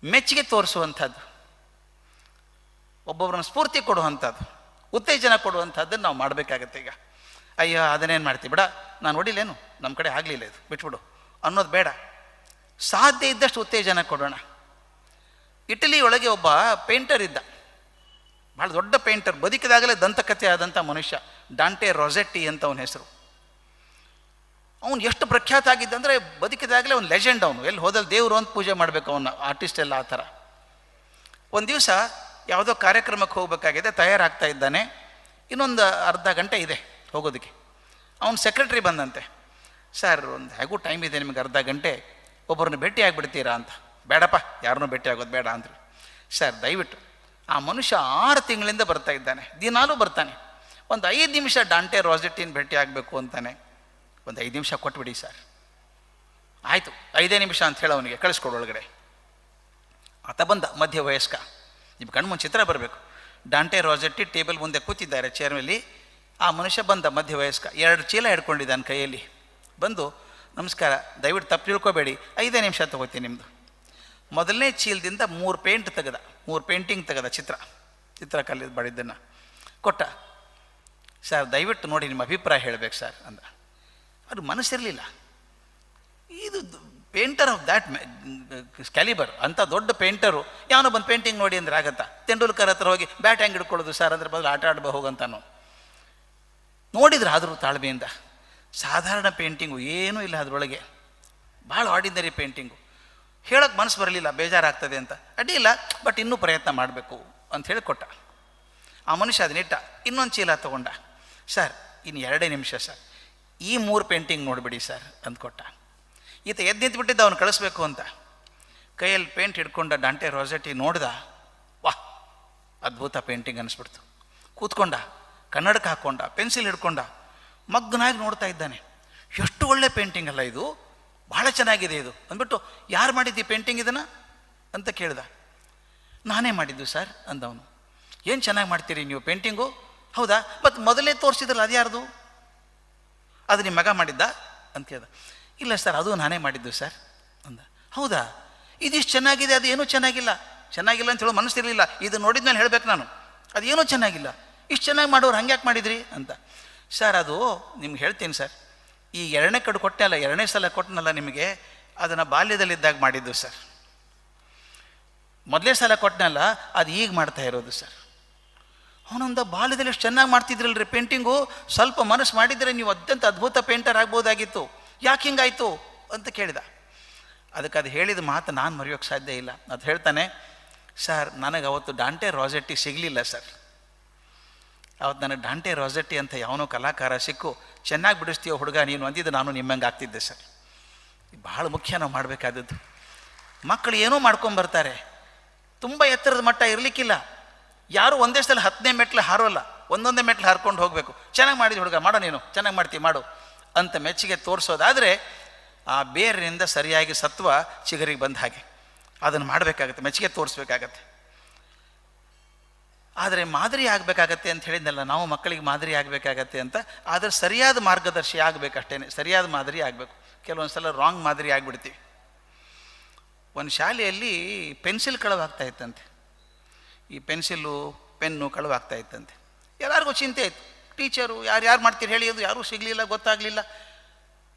ಮೆಚ್ಚುಗೆ ತೋರಿಸುವಂಥದ್ದು, ಒಬ್ಬೊಬ್ಬರನ್ನ ಸ್ಫೂರ್ತಿ ಕೊಡುವಂಥದ್ದು, ಉತ್ತೇಜನ ಕೊಡುವಂಥದ್ದನ್ನು ನಾವು ಮಾಡಬೇಕಾಗತ್ತೆ. ಈಗ ಅಯ್ಯೋ ಅದನ್ನೇನು ಮಾಡ್ತೀವಿ ಬಿಡ, ನಾನು ನೋಡಿಲ್ಲೇನು, ನಮ್ಮ ಕಡೆ ಆಗಲಿಲ್ಲ, ಇದು ಬಿಟ್ಬಿಡು ಅನ್ನೋದು ಬೇಡ. ಸಾಧ್ಯ ಇದ್ದಷ್ಟು ಉತ್ತೇಜನ ಕೊಡೋಣ. ಇಟಲಿ ಒಳಗೆ ಒಬ್ಬ ಪೇಂಟರ್ ಇದ್ದ, ಭಾಳ ದೊಡ್ಡ ಪೇಂಟರ್, ಬದುಕಿದಾಗಲೇ ದಂತಕಥೆ ಆದಂಥ ಮನುಷ್ಯ, ಡಾಂಟೆ ರೊಸೆಟ್ಟಿ ಅಂತ ಅವನ ಹೆಸರು. ಅವನು ಎಷ್ಟು ಪ್ರಖ್ಯಾತ ಆಗಿದ್ದ ಅಂದರೆ ಬದುಕಿದಾಗಲೇ ಒಂದು ಲೆಜೆಂಡ್. ಅವನು ಎಲ್ಲಿ ಹೋದಲ್ಲಿ ದೇವರು ಅಂತ ಪೂಜೆ ಮಾಡಬೇಕು ಅವನ್ನ, ಆರ್ಟಿಸ್ಟ್ ಎಲ್ಲ ಆ ಥರ. ಒಂದು ದಿವಸ ಯಾವುದೋ ಕಾರ್ಯಕ್ರಮಕ್ಕೆ ಹೋಗಬೇಕಾಗಿದೆ, ತಯಾರಾಗ್ತಾ ಇದ್ದಾನೆ, ಇನ್ನೊಂದು ಅರ್ಧ ಗಂಟೆ ಇದೆ ಹೋಗೋದಕ್ಕೆ. ಅವನ ಸೆಕ್ರೆಟ್ರಿ ಬಂದಂತೆ, ಸರ್ ಒಂದು ಹೇಗೂ ಟೈಮ್ ಇದೆ ನಿಮಗೆ, ಅರ್ಧ ಗಂಟೆ, ಒಬ್ಬರನ್ನ ಭೇಟಿ ಆಗಿಬಿಡ್ತೀರಾ ಅಂತ. ಬೇಡಪ್ಪ, ಯಾರನ್ನೂ ಭೇಟಿ ಆಗೋದು ಬೇಡ ಅಂದರು. ಸರ್ ದಯವಿಟ್ಟು, ಆ ಮನುಷ್ಯ 6 ತಿಂಗಳಿಂದ ಬರ್ತಾ ಇದ್ದಾನೆ, ದಿನಾಲೂ ಬರ್ತಾನೆ, ಒಂದು 5 ನಿಮಿಷ ಡಾಂಟೆ ರೊಸೆಟ್ಟಿನ ಭೇಟಿ ಆಗಬೇಕು ಅಂತಾನೆ, ಒಂದು 5 ನಿಮಿಷ ಕೊಟ್ಬಿಡಿ ಸರ್. ಆಯಿತು, 5 ನಿಮಿಷ ಅಂತ ಹೇಳಿ ಅವನಿಗೆ ಕಳಿಸ್ಕೊಡು ಒಳಗಡೆ. ಆತ ಬಂದ, ಮಧ್ಯ ವಯಸ್ಕ, ನಿಮ್ಮ ಕಣ್ಣು ಮುಂದೆ ಚಿತ್ರ ಬರಬೇಕು. ಡಾಂಟೆ ರೊಸೆಟ್ಟಿ ಟೇಬಲ್ ಮುಂದೆ ಕೂತಿದ್ದಾರೆ ಚೇರ್ ಮೇಲೆ. ಆ ಮನುಷ್ಯ ಬಂದ, ಮಧ್ಯ ವಯಸ್ಕ, 2 ಚೀಲ ಹಿಡ್ಕೊಂಡಿದ್ದಾನೆ ಕೈಯಲ್ಲಿ. ಬಂದು, ನಮಸ್ಕಾರ, ದಯವಿಟ್ಟು ತಪ್ಪು ತಿಳ್ಕೊಬೇಡಿ, 5 ನಿಮಿಷ ತೊಗೋತೀನಿ ನಿಮ್ಮದು. ಮೊದಲನೇ ಚೀಲದಿಂದ 3 ಪೇಂಟ್ ತೆಗೆದ, 3 ಪೇಂಟಿಂಗ್ ತೆಗೆದ, ಚಿತ್ರಕಲ್ಲಿದ್ದು ಮಾಡಿದ್ದನ್ನು ಕೊಟ್ಟ. ಸರ್ ದಯವಿಟ್ಟು ನೋಡಿ, ನಿಮ್ಮ ಅಭಿಪ್ರಾಯ ಹೇಳಬೇಕು ಸರ್ ಅಂದ. ಅದು ಮನಸ್ಸಿರಲಿಲ್ಲ, ಇದು ಪೇಂಟರ್ ಆಫ್ ದ್ಯಾಟ್ ಕ್ಯಾಲಿಬರ್, ಅಂಥ ದೊಡ್ಡ ಪೇಂಟರು ಯಾವನೋ ಬಂದು ಪೇಂಟಿಂಗ್ ನೋಡಿ ಅಂದರೆ ಆಗತ್ತಾ? ತೆಂಡೂಲ್ಕರ್ ಹತ್ರ ಹೋಗಿ ಬ್ಯಾಟ್ ಹೆಂಗೆ ಹಿಡ್ಕೊಳ್ಳೋದು ಸರ್ ಅಂದ್ರೆ ಬದಲು ಆಟ ಆಡ್ಬೋ ಹೋಗಂತಾನು. ನೋಡಿದ್ರೆ ಆದರೂ ತಾಳ್ಮೆಯಿಂದ, ಸಾಧಾರಣ ಪೇಂಟಿಂಗು, ಏನೂ ಇಲ್ಲ ಅದರೊಳಗೆ, ಭಾಳ ಆರ್ಡಿನರಿ ಪೇಂಟಿಂಗು. ಹೇಳೋಕ್ಕೆ ಮನಸ್ಸು ಬರಲಿಲ್ಲ, ಬೇಜಾರಾಗ್ತದೆ ಅಂತ. ಅಡ್ಡಿಲ್ಲ, ಬಟ್ ಇನ್ನೂ ಪ್ರಯತ್ನ ಮಾಡಬೇಕು ಅಂಥೇಳಿ ಕೊಟ್ಟ. ಆ ಮನುಷ್ಯ ಅದನ್ನಿಟ್ಟ, ಇನ್ನೊಂದು ಚೀಲ ತೊಗೊಂಡ. ಸರ್ ಇನ್ನು 2 ನಿಮಿಷ ಸರ್, ಈ 3 ಪೇಂಟಿಂಗ್ ನೋಡಿಬಿಡಿ ಸರ್ ಅಂದ್ಕೊಟ್ಟ. ಈತ ಎದ್ದು ನಿಂತ್ಬಿಟ್ಟಿದ್ದ ಅವನು ಕಳಿಸ್ಬೇಕು ಅಂತ. ಕೈಯಲ್ಲಿ ಪೇಂಟ್ ಹಿಡ್ಕೊಂಡ ಡಾಂಟೆ ರೊಸೆಟ್ಟಿ ನೋಡ್ದ, ವಾಹ್ ಅದ್ಭುತ ಪೇಂಟಿಂಗ್ ಅನ್ನಿಸ್ಬಿಡ್ತು. ಕೂತ್ಕೊಂಡ, ಕನ್ನಡಕ್ಕೆ ಹಾಕ್ಕೊಂಡ, ಪೆನ್ಸಿಲ್ ಹಿಡ್ಕೊಂಡ, ಮಗ್ನಾಗಿ ನೋಡ್ತಾ ಇದ್ದಾನೆ. ಎಷ್ಟು ಒಳ್ಳೆ ಪೇಂಟಿಂಗ್ ಅಲ್ಲ ಇದು, ಭಾಳ ಚೆನ್ನಾಗಿದೆ ಇದು ಅಂದ್ಬಿಟ್ಟು, ಯಾರು ಮಾಡಿದ್ದು ಪೇಂಟಿಂಗ್ ಇದನ್ನು ಅಂತ ಕೇಳ್ದ. ನಾನೇ ಮಾಡಿದ್ದು ಸರ್ ಅಂದವನು. ಏನು ಚೆನ್ನಾಗಿ ಮಾಡ್ತೀರಿ ನೀವು ಪೇಂಟಿಂಗು? ಹೌದಾ, ಮತ್ತು ಮೊದಲೇ ತೋರಿಸಿದ್ರಲ್ಲ ಅದು ಯಾರ್ದು? ಅದು ನಿಮ್ಮ ಮಗ ಮಾಡಿದ್ದ ಅಂತ ಕೇಳ್ದ. ಇಲ್ಲ ಸರ್, ಅದು ನಾನೇ ಮಾಡಿದ್ದು ಸರ್ ಅಂದ. ಹೌದಾ, ಇದಿಷ್ಟು ಚೆನ್ನಾಗಿದೆ, ಅದು ಏನೂ ಚೆನ್ನಾಗಿಲ್ಲ ಅಂತ ಹೇಳೋ ಮನಸ್ಸಿರಲಿಲ್ಲ. ಇದು ನೋಡಿದ್ಮೇಲೆ ಹೇಳಬೇಕು ನಾನು, ಅದು ಏನೂ ಚೆನ್ನಾಗಿಲ್ಲ, ಇಷ್ಟು ಚೆನ್ನಾಗಿ ಮಾಡೋರು ಹಂಗೆ ಯಾಕೆ ಮಾಡಿದ್ರಿ ಅಂತ. ಸರ್ ಅದು ನಿಮ್ಗೆ ಹೇಳ್ತೀನಿ ಸರ್, ಈ 2ನೇ ಕಡೆ ಕೊಟ್ಟನಲ್ಲ, 2ನೇ ಸಲ ಕೊಟ್ಟನಲ್ಲ ನಿಮಗೆ, ಅದನ್ನು ಬಾಲ್ಯದಲ್ಲಿದ್ದಾಗ ಮಾಡಿದ್ದು ಸರ್. ಮೊದಲೇ ಸಲ ಕೊಟ್ಟನಲ್ಲ, ಅದು ಈಗ ಮಾಡ್ತಾ ಇರೋದು ಸರ್. ಅವನೊಂದು ಬಾಲ್ಯದಲ್ಲಿ ಎಷ್ಟು ಚೆನ್ನಾಗಿ ಮಾಡ್ತಿದ್ರಲ್ರಿ ಪೇಂಟಿಂಗು, ಸ್ವಲ್ಪ ಮನಸ್ಸು ಮಾಡಿದರೆ ನೀವು ಅತ್ಯಂತ ಅದ್ಭುತ ಪೇಂಟರ್ ಆಗ್ಬೋದಾಗಿತ್ತು, ಯಾಕೆ ಹಿಂಗಾಯಿತು ಅಂತ ಕೇಳಿದ. ಅದಕ್ಕೆ ಅದು ಹೇಳಿದ ಮಾತು ನಾನು ಮರೆಯೋಕ್ಕೆ ಸಾಧ್ಯ ಇಲ್ಲ. ಅದು ಹೇಳ್ತಾನೆ, ಸರ್ ನನಗೆ ಅವತ್ತು ಡಾಂಟೆ ರೊಸೆಟ್ಟಿ ಸಿಗಲಿಲ್ಲ ಸರ್. ಅವತ್ತು ನನಗೆ ಡಾಂಟೆ ರೊಸೆಟ್ಟಿ ಅಂತ ಯಾವನೋ ಕಲಾಕಾರ ಸಿಕ್ಕು, ಚೆನ್ನಾಗಿ ಬಿಡಿಸ್ತೀಯೋ ಹುಡುಗ ನೀನು ಅಂದಿದ್ದು, ನಾನು ನಿಮ್ಮಂಗೆ ಆಗ್ತಿದ್ದೆ ಸರ್. ಭಾಳ ಮುಖ್ಯ ನಾವು ಮಾಡಬೇಕಾದದ್ದು. ಮಕ್ಕಳು ಏನೋ ಮಾಡ್ಕೊಂಬರ್ತಾರೆ, ತುಂಬ ಎತ್ತರದ ಮಟ್ಟ ಇರಲಿಕ್ಕಿಲ್ಲ. ಯಾರು ಒಂದೇ ಸಲ 10ನೇ ಮೆಟ್ಲು ಹಾರೋಲ್ಲ, ಒಂದೊಂದೇ ಮೆಟ್ಲು ಹಾರ್ಕೊಂಡು ಹೋಗಬೇಕು. ಚೆನ್ನಾಗಿ ಮಾಡಿದ ಹುಡುಗ, ಮಾಡೋ ನೀನು ಚೆನ್ನಾಗಿ ಮಾಡ್ತೀವಿ ಮಾಡು ಅಂತ ಮೆಚ್ಚುಗೆ ತೋರಿಸೋದಾದರೆ, ಆ ಬೇರಿನಿಂದ ಸರಿಯಾಗಿ ಸತ್ವ ಚಿಗರಿಗೆ ಬಂದ ಹಾಗೆ ಅದನ್ನು ಮಾಡಬೇಕಾಗತ್ತೆ, ಮೆಚ್ಚುಗೆ ತೋರಿಸ್ಬೇಕಾಗತ್ತೆ. ಆದರೆ ಮಾದರಿ ಆಗಬೇಕಾಗತ್ತೆ ಅಂತ ಹೇಳಿದ್ನಲ್ಲ, ನಾವು ಮಕ್ಕಳಿಗೆ ಮಾದರಿ ಆಗಬೇಕಾಗತ್ತೆ ಅಂತ. ಆದರೆ ಸರಿಯಾದ ಮಾರ್ಗದರ್ಶಿ ಆಗಬೇಕಷ್ಟೇ, ಸರಿಯಾದ ಮಾದರಿ ಆಗಬೇಕು. ಕೆಲವೊಂದು ಸಲ ರಾಂಗ್ ಮಾದರಿ ಆಗಿಬಿಡ್ತೀವಿ. ಒಂದು ಶಾಲೆಯಲ್ಲಿ ಪೆನ್ಸಿಲ್ ಕಳವಾಗ್ತಾ ಇತ್ತಂತೆ, ಈ ಪೆನ್ಸಿಲ್ಲು ಪೆನ್ನು ಕಳವಾಗ್ತಾ ಇತ್ತಂತೆ. ಎಲ್ಲರಿಗೂ ಚಿಂತೆ ಆಯಿತು. ಟೀಚರು ಯಾರು ಮಾಡ್ತೀರಿ ಹೇಳಿ, ಅದು ಯಾರೂ ಸಿಗಲಿಲ್ಲ, ಗೊತ್ತಾಗಲಿಲ್ಲ.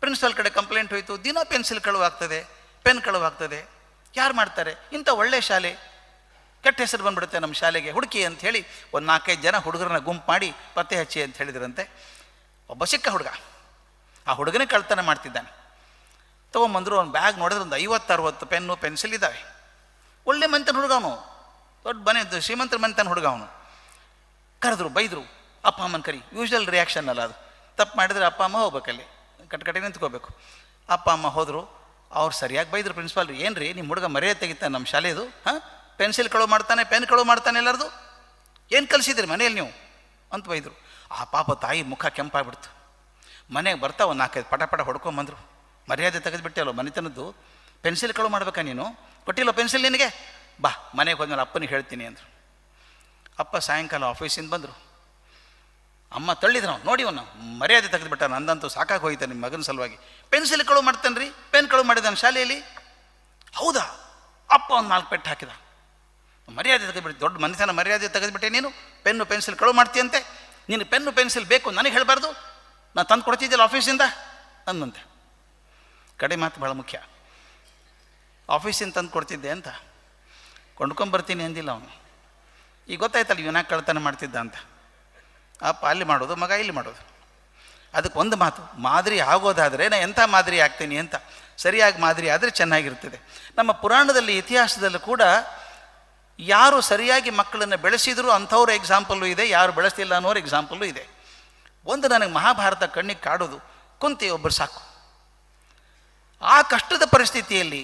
ಪ್ರಿನ್ಸಿಪಲ್ ಕಡೆ ಕಂಪ್ಲೇಂಟ್ ಹೋಯಿತು, ದಿನ ಪೆನ್ಸಿಲ್ ಕಳವಾಗ್ತದೆ, ಪೆನ್ ಕಳವಾಗ್ತದೆ, ಯಾರು ಮಾಡ್ತಾರೆ? ಇಂಥ ಒಳ್ಳೆ ಶಾಲೆ, ಕೆಟ್ಟ ಹೆಸರು ಬಂದ್ಬಿಡುತ್ತೆ ನಮ್ಮ ಶಾಲೆಗೆ, ಹುಡುಕಿ ಅಂತ ಹೇಳಿ ಒಂದು 4-5 ಜನ ಹುಡುಗರನ್ನ ಗುಂಪು ಮಾಡಿ ಪತ್ತೆ ಹಚ್ಚಿ ಅಂತ ಹೇಳಿದ್ರಂತೆ. ಒಬ್ಬ ಸಿಕ್ಕ ಹುಡುಗ, ಆ ಹುಡುಗನೇ ಕಳ್ತನ ಮಾಡ್ತಿದ್ದಾನೆ. ತೊಗೊಂಬಂದರು, ಅವ್ನು ಬ್ಯಾಗ್ ನೋಡಿದ್ರೆ ಒಂದು 50-60 ಪೆನ್ನು ಪೆನ್ಸಿಲ್ ಇದ್ದಾವೆ. ಒಳ್ಳೆ ಮನೆತನ ಹುಡುಗ ಅವನು, ದೊಡ್ಡ ಮನೆ ಶ್ರೀಮಂತರ ಮನೆತನ ಹುಡುಗ ಅವನು. ಕರೆದ್ರು, ಬೈದರು, ಅಪ್ಪ ಅಮ್ಮನ ಕರಿ. ಯೂಶ್ವಲ್ ರಿಯಾಕ್ಷನ್ ಅಲ್ಲ ಅದು. ತಪ್ಪು ಮಾಡಿದರೆ ಅಪ್ಪ ಅಮ್ಮ ಹೋಗ್ಬೇಕಲ್ಲಿ, ಕಟ್ಕಟ್ಟೆ ನಿಂತ್ಕೋಬೇಕು. ಅಪ್ಪ ಅಮ್ಮ ಹೋದರು, ಅವ್ರು ಸರಿಯಾಗಿ ಬೈದರು ಪ್ರಿನ್ಸಿಪಾಲ್ರು. ಏನು ರೀ ನಿಮ್ಮ ಹುಡುಗ ಮರ್ಯಾದೆ ತೆಗಿತಾನೆ ನಮ್ಮ ಶಾಲೆದು? ಹಾಂ, ಪೆನ್ಸಿಲ್ ಕಳುವು ಮಾಡ್ತಾನೆ, ಪೆನ್ ಕಳುವು ಮಾಡ್ತಾನೆ, ಎಲ್ಲರದು ಏನು ಕಲಿಸಿದ್ರಿ ಮನೆಯಲ್ಲಿ ನೀವು ಅಂತ ಬೈದರು. ಆ ಪಾಪ ತಾಯಿ ಮುಖ ಕೆಂಪಾಗ್ಬಿಡ್ತು. ಮನೆಗೆ ಬರ್ತಾ ಒಂದು 4-5 ಪಟ ಹೊಡ್ಕೊಂಬಂದರು. ಮರ್ಯಾದೆ ತೆಗೆದುಬಿಟ್ಟೆ ಮನೆತನದ್ದು, ಪೆನ್ಸಿಲ್ ಕಳುವು ಮಾಡ್ಬೇಕಾ ನೀನು? ಕೊಟ್ಟಿಲ್ಲ ಪೆನ್ಸಿಲ್ ನಿನಗೆ? ಬಾ ಮನೆಗೆ ಹೋದ್ಮೇಲೆ ಅಪ್ಪನಿಗೆ ಹೇಳ್ತೀನಿ ಅಂದರು. ಅಪ್ಪ ಸಾಯಂಕಾಲ ಆಫೀಸಿಂದ ಬಂದರು. ಅಮ್ಮ ತಳ್ಳಿದ್ರು, ನಾವು ನೋಡಿ ಅವನು ಮರ್ಯಾದೆ ತೆಗೆದುಬಿಟ್ಟ, ನಂದಂತೂ ಸಾಕಾಗಿ ಹೋಯ್ತು ನಿಮ್ಮ ಮಗನ ಸಲುವಾಗಿ. ಪೆನ್ಸಿಲ್ ಕಳುವು ಮಾಡ್ತಾನೆ ರೀ, ಪೆನ್ ಕಳುವು ಮಾಡಿದ್ದಾನೆ ಶಾಲೆಯಲ್ಲಿ. ಹೌದಾ, ಅಪ್ಪ ಒಂದು 4 ಪೆಟ್ಟು ಹಾಕಿದ. ಮರ್ಯಾದೆ ತೆಗೆದುಬಿಟ್ಟು, ದೊಡ್ಡ ಮನುಷ್ಯನ ಮರ್ಯಾದೆ ತೆಗೆದುಬಿಟ್ಟೆ ನೀನು, ಪೆನ್ನು ಪೆನ್ಸಿಲ್ ಕಳುವು ಮಾಡ್ತೀಯಂತೆ, ನೀನು ಪೆನ್ನು ಪೆನ್ಸಿಲ್ ಬೇಕು ನನಗೆ ಹೇಳಬಾರ್ದು, ನಾನು ತಂದು ಕೊಡ್ತಿದ್ದಿಲ್ಲ ಆಫೀಸಿಂದ ಅಂದಂತೆ. ಕಡೆ ಮಾತು ಭಾಳ ಮುಖ್ಯ. ಆಫೀಸಿಂದ ತಂದು ಕೊಡ್ತಿದ್ದೆ ಅಂತ, ಕೊಂಡ್ಕೊಂಬರ್ತೀನಿ ಅಂದಿಲ್ಲ ಅವನು. ಈಗ ಗೊತ್ತಾಯ್ತಲ್ಲ ಇವನಾಗ ಕಳ್ತನ ಮಾಡ್ತಿದ್ದ ಅಂತ. ಅಪ್ಪ ಅಲ್ಲಿ ಮಾಡೋದು, ಮಗ ಇಲ್ಲಿ ಮಾಡೋದು. ಅದಕ್ಕೆ ಒಂದು ಮಾತು, ಮಾದರಿ ಆಗೋದಾದರೆ ನಾ ಎಂಥ ಮಾದರಿ ಆಗ್ತೀನಿ ಅಂತ. ಸರಿಯಾಗಿ ಮಾದರಿ ಆದರೆ ಚೆನ್ನಾಗಿರ್ತದೆ. ನಮ್ಮ ಪುರಾಣದಲ್ಲಿ, ಇತಿಹಾಸದಲ್ಲೂ ಕೂಡ ಯಾರು ಸರಿಯಾಗಿ ಮಕ್ಕಳನ್ನು ಬೆಳೆಸಿದ್ರು ಅಂಥವ್ರ ಎಕ್ಸಾಂಪಲ್ಲು ಇದೆ, ಯಾರು ಬೆಳೆಸ್ತಿಲ್ಲ ಅನ್ನೋರ ಎಕ್ಸಾಂಪಲ್ಲು ಇದೆ. ಒಂದು ನನಗೆ ಮಹಾಭಾರತ ಕಣ್ಣಿಗೆ ಕಾಡೋದು, ಕುಂತಿ ಒಬ್ಬರು ಸಾಕು. ಆ ಕಷ್ಟದ ಪರಿಸ್ಥಿತಿಯಲ್ಲಿ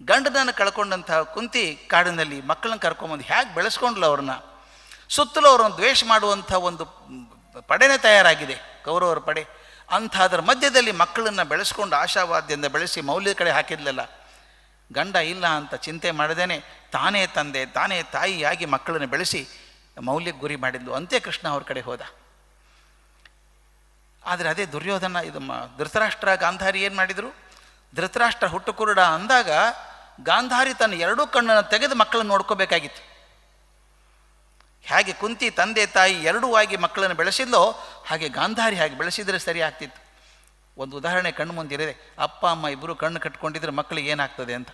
ಗಂಡನನ್ನು ಕಳ್ಕೊಂಡಂಥ ಕುಂತಿ ಕಾಡಿನಲ್ಲಿ ಮಕ್ಕಳನ್ನ ಕರ್ಕೊಂಬಂದು ಹೇಗೆ ಬೆಳೆಸ್ಕೊಂಡ್ಲು ಅವ್ರನ್ನ. ಸುತ್ತಲೂ ಅವ್ರನ್ನ ದ್ವೇಷ ಮಾಡುವಂಥ ಒಂದು ಪಡೆನೇ ತಯಾರಾಗಿದೆ, ಕೌರವರ ಪಡೆ. ಅಂಥದ್ರ ಮಧ್ಯದಲ್ಲಿ ಮಕ್ಕಳನ್ನು ಬೆಳೆಸ್ಕೊಂಡು ಆಶಾವಾದ್ಯದಿಂದ ಬೆಳೆಸಿ ಮೌಲ್ಯದ ಕಡೆ ಹಾಕಿದ್ಲಲ್ಲ. ಗಂಡ ಇಲ್ಲ ಅಂತ ಚಿಂತೆ ಮಾಡದೇನೆ ತಾನೇ ತಂದೆ ತಾನೇ ತಾಯಿಯಾಗಿ ಮಕ್ಕಳನ್ನು ಬೆಳೆಸಿ ಮೌಲ್ಯಕ್ಕೆ ಗುರಿ ಮಾಡಿದ್ಲು. ಅಂತೆ ಕೃಷ್ಣ ಅವ್ರ ಕಡೆ ಹೋದ. ಆದರೆ ಅದೇ ದುರ್ಯೋಧನ, ಇದು ಧೃತರಾಷ್ಟ್ರ ಗಾಂಧಾರಿ ಏನು ಮಾಡಿದರು? ಧೃತರಾಷ್ಟ್ರ ಹುಟ್ಟು ಕುರುಡ ಅಂದಾಗ ಗಾಂಧಾರಿ ತನ್ನ 2 ಕಣ್ಣನ್ನು ತೆಗೆದು ಮಕ್ಕಳನ್ನು ನೋಡ್ಕೋಬೇಕಾಗಿತ್ತು. ಹೇಗೆ ಕುಂತಿ ತಂದೆ ತಾಯಿ ಎರಡೂ ಆಗಿ ಮಕ್ಕಳನ್ನು ಬೆಳೆಸಿದ್ಲೋ ಹಾಗೆ ಗಾಂಧಾರಿ ಹಾಗೆ ಬೆಳೆಸಿದರೆ ಸರಿ ಆಗ್ತಿತ್ತು. ಒಂದು ಉದಾಹರಣೆ ಕಣ್ಣು ಮುಂದಿರಿದೆ. ಅಪ್ಪ ಅಮ್ಮ ಇಬ್ಬರು ಕಣ್ಣು ಕಟ್ಕೊಂಡಿದ್ರೆ ಮಕ್ಕಳಿಗೆ ಏನಾಗ್ತದೆ ಅಂತ.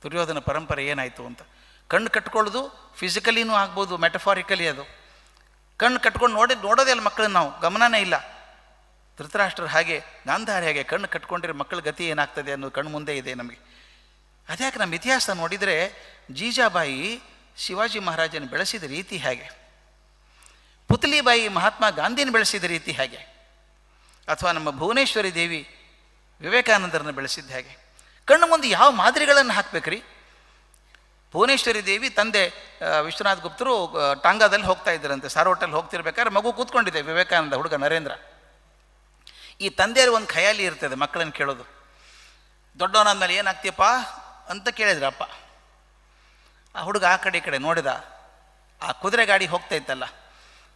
ದುರ್ಯೋಧನ ಪರಂಪರೆ ಏನಾಯಿತು ಅಂತ. ಕಣ್ಣು ಕಟ್ಕೊಳ್ಳೋದು ಫಿಸಿಕಲಿನೂ ಆಗ್ಬೋದು, ಮೆಟಫಾರಿಕಲಿ. ಅದು ಕಣ್ಣು ಕಟ್ಕೊಂಡು ನೋಡೋದೇ ಅಲ್ಲ ಮಕ್ಕಳನ್ನು, ನಾವು ಗಮನನೇ ಇಲ್ಲ. ಧೃತರಾಷ್ಟ್ರ ಹಾಗೆ ಗಾಂಧಾರಿ ಹಾಗೆ ಕಣ್ಣು ಕಟ್ಕೊಂಡಿರೋ ಮಕ್ಕಳ ಗತಿ ಏನಾಗ್ತದೆ ಅನ್ನೋದು ಕಣ್ಣು ಮುಂದೆ ಇದೆ ನಮಗೆ. ಅದ್ಯಾಕೆ ನಮ್ಮ ಇತಿಹಾಸ ನೋಡಿದರೆ ಜೀಜಾಬಾಯಿ ಶಿವಾಜಿ ಮಹಾರಾಜನ ಬೆಳೆಸಿದ ರೀತಿ ಹಾಗೆ, ಪುತ್ಲಿಬಾಯಿ ಮಹಾತ್ಮ ಗಾಂಧಿನ ಬೆಳೆಸಿದ ರೀತಿ ಹಾಗೆ, ಅಥವಾ ನಮ್ಮ ಭುವನೇಶ್ವರಿ ದೇವಿ ವಿವೇಕಾನಂದರನ್ನು ಬೆಳೆಸಿದ್ದ ಹಾಗೆ ಕಣ್ಣು ಮುಂದೆ ಯಾವ ಮಾದರಿಗಳನ್ನು ಹಾಕಬೇಕ್ರಿ? ಭುವನೇಶ್ವರಿ ದೇವಿ ತಂದೆ ವಿಶ್ವನಾಥ್ ಗುಪ್ತರು ಟಾಂಗಾದಲ್ಲಿ ಹೋಗ್ತಾ ಇದ್ದರಂತೆ. ಸಾರೋಟಲ್ಲಿ ಹೋಗ್ತಿರ್ಬೇಕಾದ್ರೆ ಮಗು ಕೂತ್ಕೊಂಡಿದೆ, ವಿವೇಕಾನಂದ ಹುಡುಗ ನರೇಂದ್ರ. ಈ ತಂದೆಯರು ಒಂದು ಖಯಾಲಿ ಇರ್ತದೆ ಮಕ್ಕಳನ್ನು ಕೇಳೋದು. ದೊಡ್ಡವನಾದ್ಮೇಲೆ ಏನಾಗ್ತೀಯಪ್ಪ ಅಂತ ಕೇಳಿದ್ರು ಅಪ್ಪ. ಆ ಹುಡುಗ ಆ ಕಡೆ ಈ ಕಡೆ ನೋಡಿದ. ಆ ಕುದುರೆ ಗಾಡಿ ಹೋಗ್ತಾ ಇತ್ತಲ್ಲ,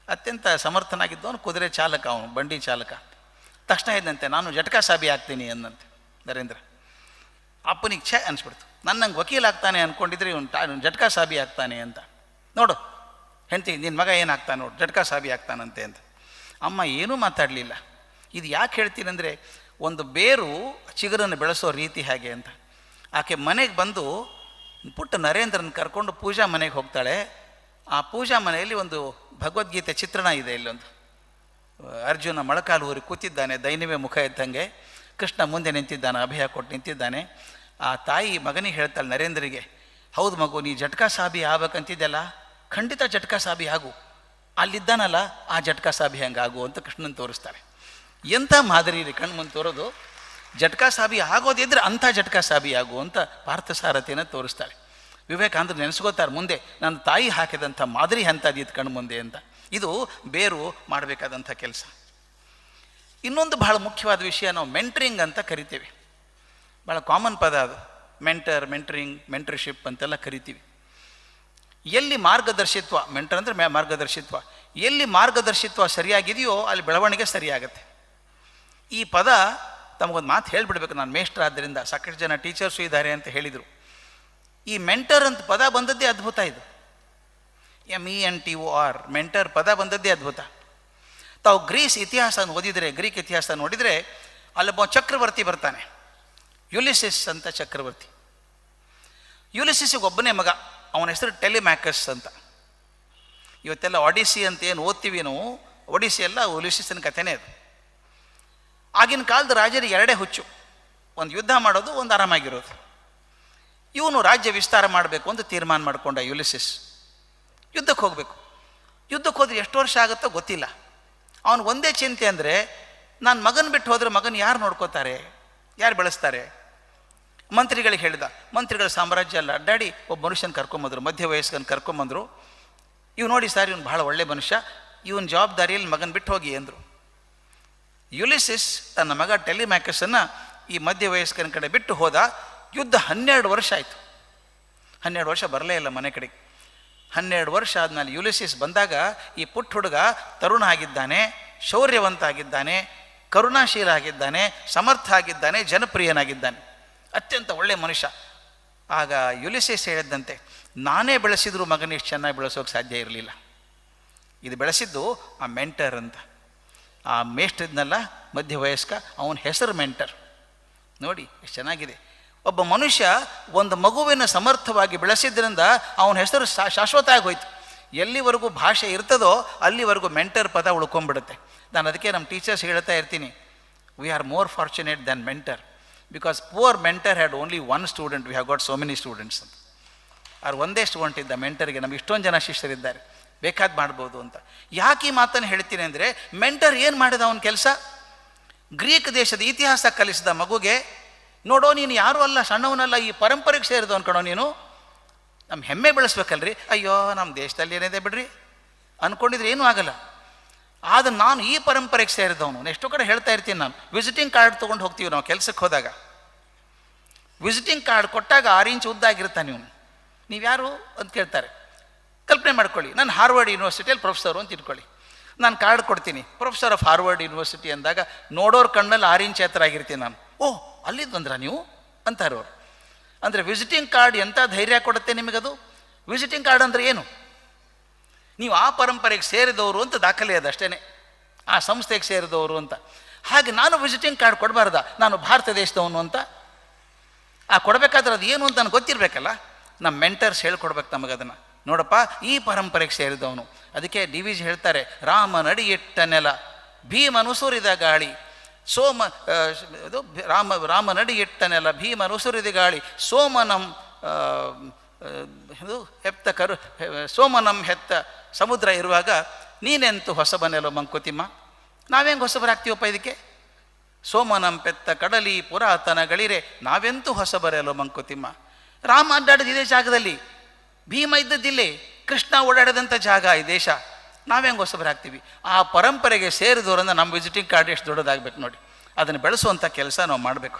ಅತ್ಯಂತ ಸಮರ್ಥನಾಗಿದ್ದವನು ಕುದುರೆ ಚಾಲಕ, ಅವನು ಬಂಡಿ ಚಾಲಕ. ತಕ್ಷಣ ಇದ್ದಂತೆ, ನಾನು ಜಟ್ಕಾ ಸಾಬಿ ಆಗ್ತೀನಿ ಅಂದಂತೆ ನರೇಂದ್ರ. ಅಪ್ಪನಿಗೆ ಛೆ ಅನಿಸ್ಬಿಡ್ತು, ನನ್ನಂಗೆ ವಕೀಲ ಆಗ್ತಾನೆ ಅಂದ್ಕೊಂಡಿದ್ರೆ ಇವನು ಜಟ್ಕಾ ಸಾಬಿ ಆಗ್ತಾನೆ ಅಂತ. ನೋಡು ಹೆಂಡತಿ, ನಿನ್ನ ಮಗ ಏನಾಗ್ತಾನೆ ನೋಡು, ಜಟ್ಕಾ ಸಾಬಿ ಆಗ್ತಾನಂತೆ ಅಂತ. ಅಮ್ಮ ಏನೂ ಮಾತಾಡಲಿಲ್ಲ. ಇದು ಯಾಕೆ ಹೇಳ್ತೀನಿ ಅಂದರೆ, ಒಂದು ಬೇರು ಚಿಗುರನ್ನು ಬೆಳೆಸೋ ರೀತಿ ಹಾಗೆ ಅಂತ. ಆಕೆ ಮನೆಗೆ ಬಂದು ಪುಟ್ಟ ನರೇಂದ್ರನ ಕರ್ಕೊಂಡು ಪೂಜಾ ಮನೆಗೆ ಹೋಗ್ತಾಳೆ. ಆ ಪೂಜಾ ಮನೆಯಲ್ಲಿ ಒಂದು ಭಗವದ್ಗೀತೆ ಚಿತ್ರಣ ಇದೆ. ಇಲ್ಲೊಂದು ಅರ್ಜುನ ಮೊಳಕಾಲು ಊರಿ ಕೂತಿದ್ದಾನೆ, ದೈನವೇ ಮುಖ ಇದ್ದಂಗೆ. ಕೃಷ್ಣ ಮುಂದೆ ನಿಂತಿದ್ದಾನೆ, ಅಭಯ ಕೊಟ್ಟು ನಿಂತಿದ್ದಾನೆ. ಆ ತಾಯಿ ಮಗನಿಗೆ ಹೇಳ್ತಾಳೆ ನರೇಂದ್ರಿಗೆ, ಹೌದು ಮಗು, ನೀ ಜಟ್ಕಾ ಸಾಬಿ ಆಗ್ಬೇಕಂತಿದ್ದೆಲ್ಲ, ಖಂಡಿತ ಜಟ್ಕಾ ಸಾಬಿ ಆಗು, ಅಲ್ಲಿದ್ದಾನಲ್ಲ ಆ ಜಟ್ಕಾ ಸಾಬಿ ಹಂಗೆ ಆಗು ಅಂತ ಕೃಷ್ಣನ ತೋರಿಸ್ತಾರೆ. ಎಂಥ ಮಾದರಿ ರೀ ಕಣ್ಣು ಮುಂದೆ ತೋರೋದು. ಜಟ್ಕಾ ಸಾಬಿ ಆಗೋದಿದ್ರೆ ಅಂಥ ಜಟ್ಕಾ ಸಾಬಿ ಆಗು ಅಂತ ಪಾರ್ಥಸಾರಥಿಯನ್ನು ತೋರಿಸ್ತಾರೆ. ವಿವೇಕಾನಂದ ನೆನೆಸ್ಕೋತಾರೆ ಮುಂದೆ, ನನ್ನ ತಾಯಿ ಹಾಕಿದಂಥ ಮಾದರಿ ಅಂಥದ್ದಿತ್ತು ಕಣ್ಣು ಮುಂದೆ ಅಂತ. ಇದು ಬೇರು ಮಾಡಬೇಕಾದಂಥ ಕೆಲಸ. ಇನ್ನೊಂದು ಬಹಳ ಮುಖ್ಯವಾದ ವಿಷಯ, ನಾವು ಮೆಂಟ್ರಿಂಗ್ ಅಂತ ಕರಿತೀವಿ. ಭಾಳ ಕಾಮನ್ ಪದ ಅದು. ಮೆಂಟರ್, ಮೆಂಟ್ರಿಂಗ್, ಮೆಂಟರ್ಶಿಪ್ ಅಂತೆಲ್ಲ ಕರಿತೀವಿ. ಎಲ್ಲಿ ಮಾರ್ಗದರ್ಶಿತ್ವ, ಮೆಂಟರ್ ಅಂದರೆ ಮಾರ್ಗದರ್ಶಿತ್ವ, ಎಲ್ಲಿ ಮಾರ್ಗದರ್ಶಿತ್ವ ಸರಿಯಾಗಿದೆಯೋ ಅಲ್ಲಿ ಬೆಳವಣಿಗೆ ಸರಿಯಾಗತ್ತೆ. ಈ ಪದ ತಮಗೊಂದು ಮಾತು ಹೇಳಿಬಿಡ್ಬೇಕು. ನಾನು ಮೇಷ್ಟ್ರ ಆದ್ದರಿಂದ ಸಾಕಷ್ಟು ಜನ ಟೀಚರ್ಸು ಇದ್ದಾರೆ ಅಂತ ಹೇಳಿದರು. ಈ ಮೆಂಟರ್ ಅಂತ ಪದ ಬಂದದ್ದೇ ಅದ್ಭುತ. ಇದು MENTOR, ಮೆಂಟರ್ ಪದ ಬಂದದ್ದೇ ಅದ್ಭುತ. ತಾವು ಗ್ರೀಕ್ ಇತಿಹಾಸ ನೋಡಿದರೆ ಅಲ್ಲೊಬ್ಬ ಚಕ್ರವರ್ತಿ ಬರ್ತಾನೆ, ಯುಲಿಸಿಸ್ ಅಂತ ಚಕ್ರವರ್ತಿ. ಯುಲಿಸಿಸ್ಗೆ ಒಬ್ಬನೇ ಮಗ, ಅವನ ಹೆಸರು ಟೆಲಿಮ್ಯಾಕಸ್ ಅಂತ. ಇವತ್ತೆಲ್ಲ ಒಡಿಸಿ ಅಂತ ಏನು ಓದ್ತೀವಿ ನಾವು, ಒಡಿಸಿ ಎಲ್ಲ ಯುಲಿಸಿಸ್ನ ಕಥೆನೇ ಅದು. ಆಗಿನ ಕಾಲದ ರಾಜರಿಗೆ ಎರಡೇ ಹುಚ್ಚು, ಒಂದು ಯುದ್ಧ ಮಾಡೋದು, ಒಂದು ಆರಾಮಾಗಿರೋದು. ಇವನು ರಾಜ್ಯ ವಿಸ್ತಾರ ಮಾಡಬೇಕು ಅಂತ ತೀರ್ಮಾನ ಮಾಡಿಕೊಂಡ ಯುಲಿಸಿಸ್. ಯುದ್ಧಕ್ಕೆ ಹೋಗಬೇಕು. ಯುದ್ಧಕ್ಕೆ ಹೋದ್ರೆ ಎಷ್ಟು ವರ್ಷ ಆಗುತ್ತೋ ಗೊತ್ತಿಲ್ಲ. ಅವನು ಒಂದೇ ಚಿಂತೆ ಅಂದರೆ, ನಾನು ಮಗನ ಬಿಟ್ಟು ಹೋದರೆ ಮಗನ ಯಾರು ನೋಡ್ಕೋತಾರೆ, ಯಾರು ಬೆಳೆಸ್ತಾರೆ? ಮಂತ್ರಿಗಳಿಗೆ ಹೇಳಿದ. ಮಂತ್ರಿಗಳ ಸಾಮ್ರಾಜ್ಯ ಎಲ್ಲ ಅಡ್ಡಾಡಿ ಒಬ್ಬ ಮನುಷ್ಯನ ಕರ್ಕೊಂಬಂದರು, ಮಧ್ಯ ವಯಸ್ಕನ ಕರ್ಕೊಂಬಂದರು. ಇವು ನೋಡಿ ಸರ್, ಇವನು ಭಾಳ ಒಳ್ಳೆ ಮನುಷ್ಯ, ಇವನ ಜವಾಬ್ದಾರಿಯಲ್ಲಿ ಮಗನ ಬಿಟ್ಟು ಹೋಗಿ ಅಂದರು. ಯುಲಿಸಿಸ್ ತನ್ನ ಮಗ ಟೆಲಿಮ್ಯಾಕಸನ್ನು ಈ ಮಧ್ಯ ವಯಸ್ಕನ ಕಡೆ ಬಿಟ್ಟು ಹೋದ. ಯುದ್ಧ 12 ವರ್ಷ ಆಯಿತು. 12 ವರ್ಷ ಬರಲೇ ಇಲ್ಲ ಮನೆ ಕಡೆಗೆ. 12 ವರ್ಷ ಆದಮೇಲೆ ಯುಲಿಸಿಸ್ ಬಂದಾಗ ಈ ಪುಟ್ಟ ಹುಡುಗ ತರುಣ ಆಗಿದ್ದಾನೆ, ಶೌರ್ಯವಂತ ಆಗಿದ್ದಾನೆ, ಕರುಣಾಶೀಲ ಆಗಿದ್ದಾನೆ, ಸಮರ್ಥ ಆಗಿದ್ದಾನೆ, ಜನಪ್ರಿಯನಾಗಿದ್ದಾನೆ, ಅತ್ಯಂತ ಒಳ್ಳೆಯ ಮನುಷ್ಯ. ಆಗ ಯುಲಿಸಸ್ ಹೇಳಿದ್ದಂತೆ, ನಾನೇ ಬೆಳೆಸಿದ್ರು ಮಗನ ಇಷ್ಟು ಚೆನ್ನಾಗಿ ಬೆಳೆಸೋಕೆ ಸಾಧ್ಯ ಇರಲಿಲ್ಲ. ಇದು ಬೆಳೆಸಿದ್ದು ಆ ಮೆಂಟರ್ ಅಂತ. ಆ ಮೇಷ್ಟ್ರಿದ್ನಲ್ಲ ಮಧ್ಯವಯಸ್ಕ, ಅವನ ಹೆಸರು ಮೆಂಟರ್. ನೋಡಿ ಎಷ್ಟು ಚೆನ್ನಾಗಿದೆ. ಒಬ್ಬ ಮನುಷ್ಯ ಒಂದು ಮಗುವಿನ ಸಮರ್ಥವಾಗಿ ಬೆಳೆಸಿದ್ರಿಂದ ಅವನ ಹೆಸರು ಶಾಶ್ವತ ಆಗೋಯ್ತು. ಎಲ್ಲಿವರೆಗೂ ಭಾಷೆ ಇರ್ತದೋ ಅಲ್ಲಿವರೆಗೂ ಮೆಂಟರ್ ಪದ ಉಳ್ಕೊಂಡ್ಬಿಡುತ್ತೆ. ನಾನು ಅದಕ್ಕೆ ನಮ್ಮ ಟೀಚರ್ಸ್ ಹೇಳ್ತಾ ಇರ್ತೀನಿ, we are more fortunate than mentor, because poor mentor had only one student, we have got so many students ಅಂತ. ಅವ್ರು ಒಂದೇ ಸ್ಟೂಡೆಂಟ್ ಇದ್ದ ಮೆಂಟರ್ಗೆ, ನಮ್ಗೆ ಇಷ್ಟೊಂದು ಜನ ಶಿಷ್ಯರಿದ್ದಾರೆ, ಬೇಕಾದ ಮಾಡ್ಬೋದು ಅಂತ. ಯಾಕೆ ಈ ಮಾತನ್ನು ಹೇಳ್ತೀನಿ ಅಂದರೆ, ಮೆಂಟರ್ ಏನು ಮಾಡಿದ ಅವನ ಕೆಲಸ? ಗ್ರೀಕ್ ದೇಶದ ಇತಿಹಾಸ ಕಲಿಸಿದ ಮಗುಗೆ, ನೋಡೋ ನೀನು ಯಾರೂ ಅಲ್ಲ, ಸಣ್ಣವನಲ್ಲ, ಈ ಪರಂಪರೆಗೆ ಸೇರಿದ ಅನ್ಕೊಳೋ ನೀನು, ನಮ್ಮ ಹೆಮ್ಮೆ ಬೆಳೆಸ್ಬೇಕಲ್ರಿ. ಅಯ್ಯೋ ನಮ್ಮ ದೇಶದಲ್ಲಿ ಏನಿದೆ ಬಿಡ್ರಿ ಅಂದ್ಕೊಂಡಿದ್ರೆ ಏನೂ ಆಗಲ್ಲ. ಆದರೆ ನಾನು ಈ ಪರಂಪರೆಗೆ ಸೇರಿದವನು. ಎಷ್ಟೋ ಕಡೆ ಹೇಳ್ತಾ ಇರ್ತೀನಿ ನಾನು, ವಿಸಿಟಿಂಗ್ ಕಾರ್ಡ್ ತೊಗೊಂಡು ಹೋಗ್ತೀವಿ ನಾವು ಕೆಲಸಕ್ಕೆ ಹೋದಾಗ. ವಿಸಿಟಿಂಗ್ ಕಾರ್ಡ್ ಕೊಟ್ಟಾಗ 6 ಇಂಚ್ ಉದ್ದಾಗಿರ್ತಾನೆ ಇವನು. ನೀವು ಯಾರು ಅಂತ ಕೇಳ್ತಾರೆ. ಕಲ್ಪನೆ ಮಾಡ್ಕೊಳ್ಳಿ, ನಾನು ಹಾರ್ವರ್ಡ್ ಯೂನಿವರ್ಸಿಟಿಯಲ್ಲಿ ಪ್ರೊಫೆಸರು ಅಂತ ಇಟ್ಕೊಳ್ಳಿ. ನಾನು ಕಾರ್ಡ್ ಕೊಡ್ತೀನಿ, ಪ್ರೊಫೆಸರ್ ಆಫ್ ಹಾರ್ವರ್ಡ್ ಯೂನಿವರ್ಸಿಟಿ ಅಂದಾಗ ನೋಡೋರ ಕಣ್ಣಲ್ಲಿ 6 ಇಂಚ್ ಎತ್ತರ ಆಗಿರ್ತೀನಿ ನಾನು. ಓಹ್ ಅಲ್ಲಿದ್ದು ಬಂದ್ರ ನೀವು ಅಂತಾರೆ ಅವರು. ಅಂದರೆ ವಿಸಿಟಿಂಗ್ ಕಾರ್ಡ್ ಎಂಥ ಧೈರ್ಯ ಕೊಡುತ್ತೆ ನಿಮಗದು. ವಿಸಿಟಿಂಗ್ ಕಾರ್ಡ್ ಅಂದರೆ ಏನು? ನೀವು ಆ ಪರಂಪರೆಗೆ ಸೇರಿದವರು ಅಂತ ದಾಖಲೆ ಅದು, ಅಷ್ಟೇ, ಆ ಸಂಸ್ಥೆಗೆ ಸೇರಿದವರು ಅಂತ. ಹಾಗೆ ನಾನು ವಿಸಿಟಿಂಗ್ ಕಾರ್ಡ್ ಕೊಡಬಾರ್ದ, ನಾನು ಭಾರತ ದೇಶದವನು ಅಂತ? ಆ ಕೊಡಬೇಕಾದ್ರೆ ಅದು ಏನು ಅಂತ ನನಗೆ ಗೊತ್ತಿರಬೇಕಲ್ಲ. ನಮ್ಮ ಮೆಂಟರ್ಸ್ ಹೇಳ್ಕೊಡ್ಬೇಕು ನಮಗದನ್ನು. ನೋಡಪ್ಪ, ಈ ಪರಂಪರೆಗೆ ಸೇರಿದವನು. ಅದಕ್ಕೆ ಡಿ ವಿ ಜಿ ಹೇಳ್ತಾರೆ, ರಾಮ ನಡಿಯಿಟ್ಟ ನೆಲ ಭೀಮನುಸುರಿದ ಗಾಳಿ ಸೋಮ ಇದು ರಾಮ ನಡಿಯಿಟ್ಟ ನೆಲ ಭೀಮನುಸುರಿದ ಗಾಳಿ ಸೋಮನಂ ಇದು ಹೆತ್ತ ಸೋಮನಂ ಹೆತ್ತ ಸಮುದ್ರ ಇರುವಾಗ ನೀನೆಂತೂ ಹೊಸಬನೆಲ್ಲೋ ಮಂಕುತಿಮ್ಮ. ನಾವೇಂಗೆ ಹೊಸಬರಾಗ್ತೀವಪ್ಪ ಇದಕ್ಕೆ? ಸೋಮನಂ ಪೆತ್ತ ಕಡಲಿ ಪುರಾತನಗಳಿರೆ ನಾವೆಂತೂ ಹೊಸಬರೆಲ್ಲೋ ಮಂಕುತಿಮ್ಮ. ರಾಮ ಅಡ್ಡಾಡಿದ ಇದೇ ಜಾಗದಲ್ಲಿ, ಭೀಮ ಇದ್ದದ್ದಿಲ್ಲೇ, ಕೃಷ್ಣ ಓಡಾಡಿದಂಥ ಜಾಗ ಈ ದೇಶ. ನಾವೆಂಗೆ ಹೊಸಬರಾಗ್ತೀವಿ? ಆ ಪರಂಪರೆಗೆ ಸೇರಿದವರನ್ನು ನಮ್ಮ ವಿಸಿಟಿಂಗ್ ಕಾರ್ಡ್ ಎಷ್ಟು ದೊಡ್ಡದಾಗಬೇಕು ನೋಡಿ. ಅದನ್ನು ಬೆಳೆಸುವಂಥ ಕೆಲಸ ನಾವು ಮಾಡಬೇಕು.